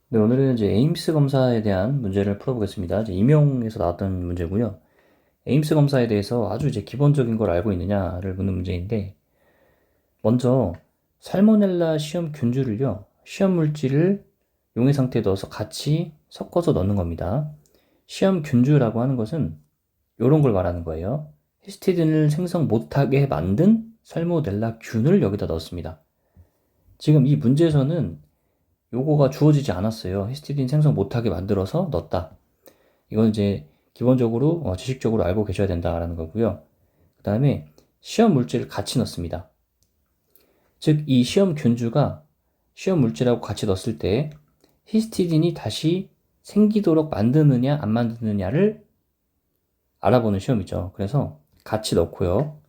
네, 오늘은 이제 에임스 검사에 대한 문제를 풀어보겠습니다. 이제 임용에서 나왔던 문제고요. 에임스 검사에 대해서 아주 이제 기본적인 걸 알고 있느냐를 묻는 문제인데, 먼저 살모넬라 시험 균주를요, 시험 물질을 용해 상태에 넣어서 같이 섞어서 넣는 겁니다. 시험 균주라고 하는 것은 이런 걸 말하는 거예요. 히스티딘을 생성 못하게 만든 살모넬라 균을 여기다 넣었습니다. 지금 이 문제에서는 요거가 주어지지 않았어요. 히스티딘 생성 못하게 만들어서 넣었다. 이건 이제 기본적으로 지식적으로 알고 계셔야 된다라는 거고요. 그 다음에 시험 물질을 같이 넣습니다. 즉, 이 시험 균주가 시험 물질하고 같이 넣었을 때 히스티딘이 다시 생기도록 만드느냐 안 만드느냐를 알아보는 시험이죠. 그래서 같이 넣고요.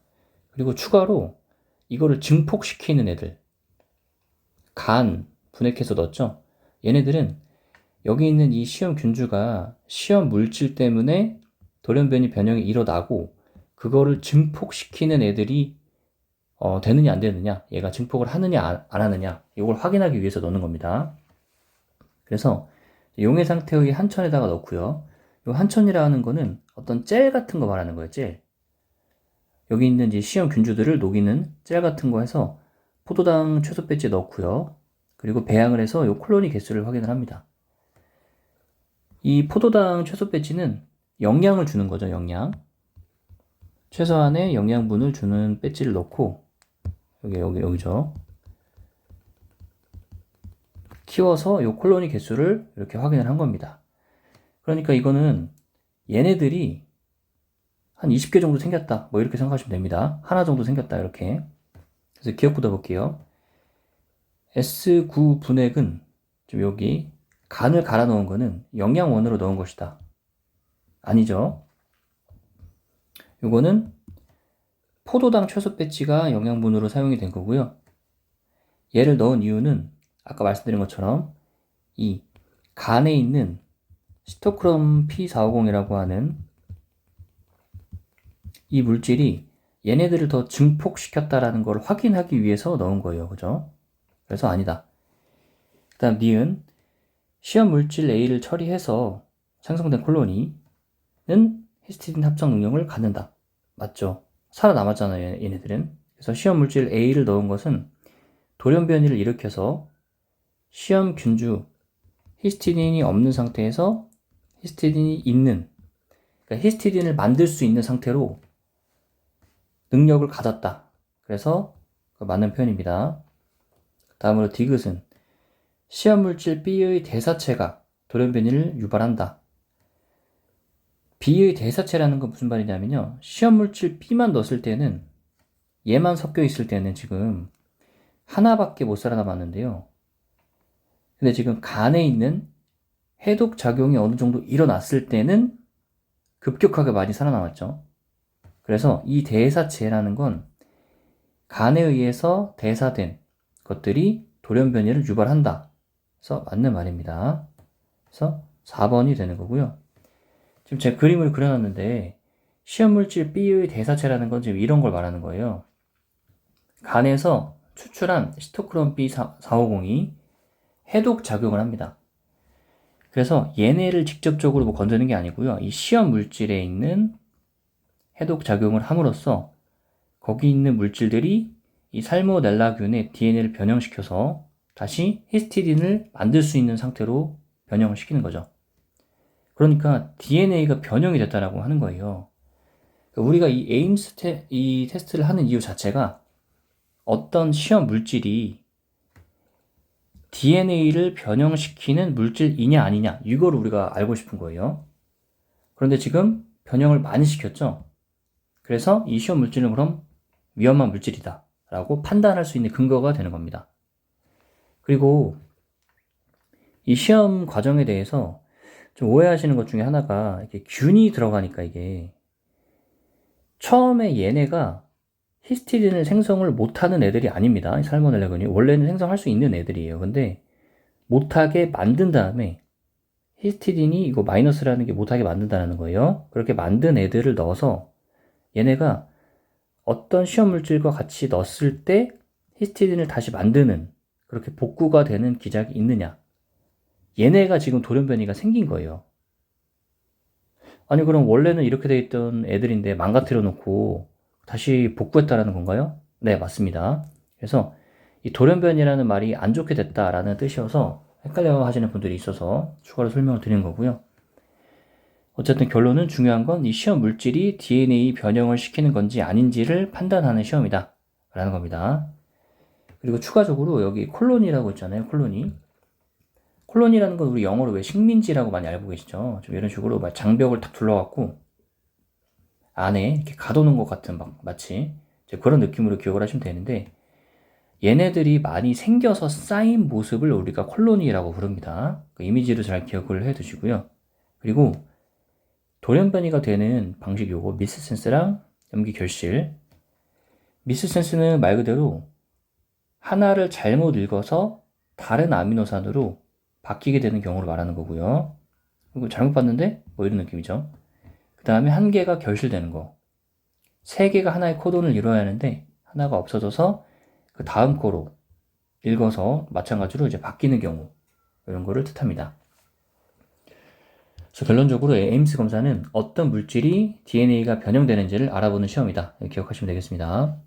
그리고 추가로 이거를 증폭시키는 애들, 간 분해해서 넣었죠. 얘네들은 여기 있는 이 시험 균주가 시험 물질 때문에 돌연변이 변형이 일어나고 그거를 증폭시키는 애들이 되느냐 안 되느냐, 얘가 증폭을 하느냐 안 하느냐, 이걸 확인하기 위해서 넣는 겁니다. 그래서 용해 상태의 한천에다가 넣고요. 이 한천이라는 거는 어떤 젤 같은 거 말하는 거예요. 젤. 여기 있는 이제 시험 균주들을 녹이는 젤 같은 거 해서 포도당 최소 배지 넣고요. 그리고 배양을 해서 이 콜로니 개수를 확인을 합니다. 이 포도당 최소 배지는 영양을 주는 거죠, 영양. 최소한의 영양분을 주는 배지를 넣고, 여기죠. 키워서 이 콜로니 개수를 이렇게 확인을 한 겁니다. 그러니까 이거는 얘네들이 한 20개 정도 생겼다. 뭐 이렇게 생각하시면 됩니다. 하나 정도 생겼다, 이렇게. 그래서 기억부터 볼게요. S9 분액은 좀 여기 간을 갈아 넣은 거는 영양원으로 넣은 것이다. 아니죠. 요거는 포도당 최소 배치가 영양분으로 사용이 된 거고요. 얘를 넣은 이유는 아까 말씀드린 것처럼 이 간에 있는 시토크롬 P450이라고 하는 이 물질이 얘네들을 더 증폭시켰다라는 걸 확인하기 위해서 넣은 거예요. 그죠? 그래서 아니다. 그 다음 니은 시험 물질 A를 처리해서 생성된 콜로니는 히스티딘 합성 능력을 갖는다. 맞죠? 살아남았잖아요, 얘네들은. 그래서 시험 물질 A를 넣은 것은 돌연변이를 일으켜서 시험 균주 히스티딘이 없는 상태에서 히스티딘이 있는, 그러니까 히스티딘을 만들 수 있는 상태로 능력을 가졌다. 그래서 맞는 표현입니다. 다음으로 디귿은 시험 물질 B의 대사체가 돌연변이를 유발한다. B의 대사체라는 건 무슨 말이냐면요. 시험 물질 B만 넣었을 때는, 얘만 섞여 있을 때는 지금 하나밖에 못 살아남았는데요. 근데 지금 간에 있는 해독 작용이 어느 정도 일어났을 때는 급격하게 많이 살아남았죠. 그래서 이 대사체라는 건 간에 의해서 대사된 것들이 돌연변이를 유발한다. 그래서 맞는 말입니다. 그래서 4번이 되는 거고요. 지금 제가 그림을 그려놨는데 시험 물질 B의 대사체라는 건 지금 이런 걸 말하는 거예요. 간에서 추출한 시토크롬 B450이 해독 작용을 합니다. 그래서 얘네를 직접적으로 뭐 건드는 게 아니고요. 이 시험 물질에 있는 해독 작용을 함으로써 거기 있는 물질들이 이 살모넬라균의 DNA를 변형시켜서 다시 히스티딘을 만들 수 있는 상태로 변형을 시키는 거죠. 그러니까 DNA가 변형이 됐다라고 하는 거예요. 그러니까 우리가 이 이 테스트를 하는 이유 자체가 어떤 시험 물질이 DNA를 변형시키는 물질이냐 아니냐, 이거를 우리가 알고 싶은 거예요. 그런데 지금 변형을 많이 시켰죠. 그래서 이 시험 물질은 그럼 위험한 물질이다 라고 판단할 수 있는 근거가 되는 겁니다. 그리고 이 시험 과정에 대해서 좀 오해하시는 것 중에 하나가, 이렇게 균이 들어가니까 이게 처음에 얘네가 히스티딘을 생성을 못하는 애들이 아닙니다. 살모넬라균이 원래는 생성할 수 있는 애들이에요. 근데 못하게 만든 다음에 히스티딘이 이거 마이너스라는 게 못하게 만든다는 거예요. 그렇게 만든 애들을 넣어서 얘네가 어떤 시험 물질과 같이 넣었을 때 히스티딘을 다시 만드는, 그렇게 복구가 되는 기작이 있느냐. 얘네가 지금 돌연변이가 생긴 거예요. 아니, 그럼 원래는 이렇게 돼 있던 애들인데 망가뜨려 놓고 다시 복구했다라는 건가요? 네, 맞습니다. 그래서 이 돌연변이라는 말이 안 좋게 됐다라는 뜻이어서 헷갈려 하시는 분들이 있어서 추가로 설명을 드리는 거고요. 어쨌든 결론은 중요한 건 이 시험 물질이 DNA 변형을 시키는 건지 아닌지를 판단하는 시험이다 라는 겁니다. 그리고 추가적으로 여기 콜로니라고 있잖아요. 콜로니라는 건 우리 영어로 왜 식민지라고 많이 알고 계시죠? 좀 이런 식으로 막 장벽을 탁 둘러갖고 안에 이렇게 가둬놓은 것 같은 마치 그런 느낌으로 기억을 하시면 되는데, 얘네들이 많이 생겨서 쌓인 모습을 우리가 콜로니라고 부릅니다. 그 이미지로 잘 기억을 해 두시고요. 그리고 돌연변이가 되는 방식 요거 미스센스랑 염기결실. 미스센스는 말 그대로 하나를 잘못 읽어서 다른 아미노산으로 바뀌게 되는 경우를 말하는 거고요. 그리고 잘못 봤는데 뭐 이런 느낌이죠. 그 다음에 한 개가 결실되는 거. 세 개가 하나의 코돈을 이루어야 하는데 하나가 없어져서 그 다음 코로 읽어서 마찬가지로 이제 바뀌는 경우, 이런 거를 뜻합니다. 그래서 결론적으로 에임스 검사는 어떤 물질이 DNA가 변형되는지를 알아보는 시험이다. 기억하시면 되겠습니다.